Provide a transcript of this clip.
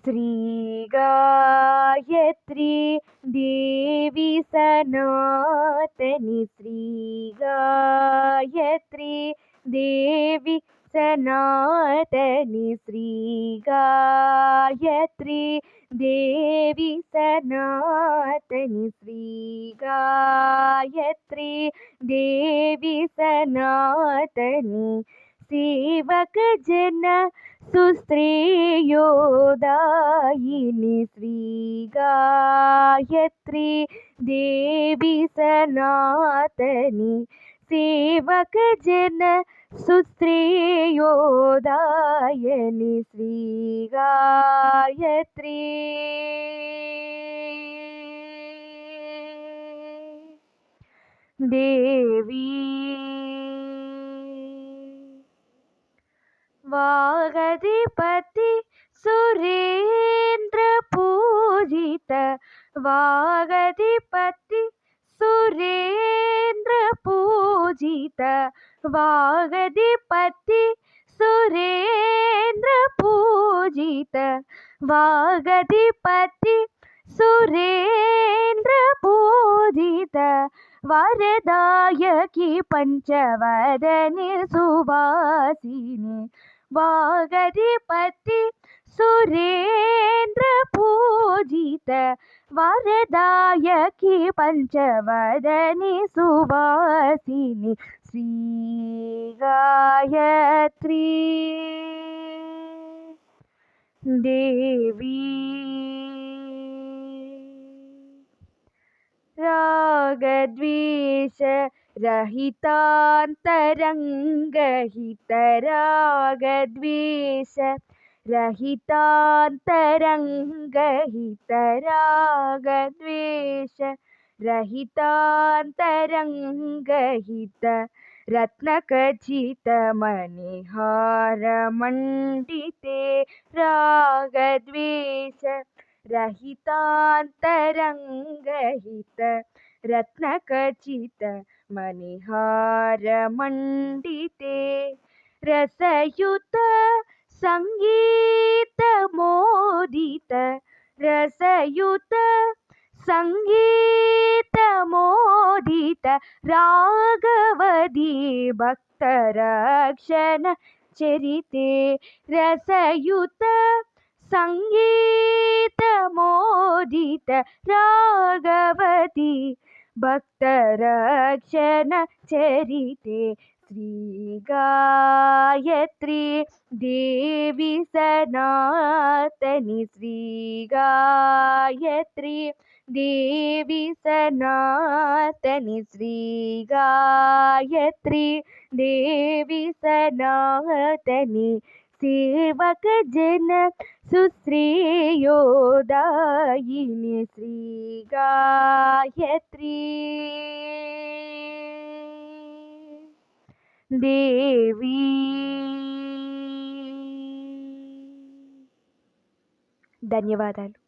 श्री गायत्री देवी सनातनी श्री गायत्री देवी सनातनी श्री गायत्री देवी सनातनी श्री गायत्री देवी सनातनी सेवक जन सुश्रेयोदायिनी श्री गायत्री देवी सनातनी सेवक जन सुश्रेयोदायिनी श्री गायत्री देवी वागधिपति सुरेंद्र पूजित वागधिपति सुरेंद्र पूजित वागधिपति सुरेंद्र पूजित वागधिपति सुरेंद्र पूजित वरदायकी पंचवदनी सुवासिनी वागधिपति सुरेंद्र पूजित वरदायकी पंचवदनी सुवासिनी श्री गायत्री देवी रागद्वेष रहितान्तरङ्गहित रागद्वेष रहितान्तरङ्गहित रागद्वेष रहितान्तरङ्गहित रत्नखचित मणिहारमण्डिते रागद्वेष रहितान्तरङ्गहित रत्नखचित मणिहारमण्डिते रसयुत संगीत मोदित रसयुत संगीत मोदित राघवदी भक्तरक्षण चरिते रसयुत संगीत मोदित राघवती भक्तरक्षण चरिते श्री गायत्री देवी सनातनी श्री गायत्री देवी सनातनी श्री गायत्री देवी सनातनी सेवक जन सुश्रेयोदायिनी श्री गायत्री देवी। ధన్యవాదాలు।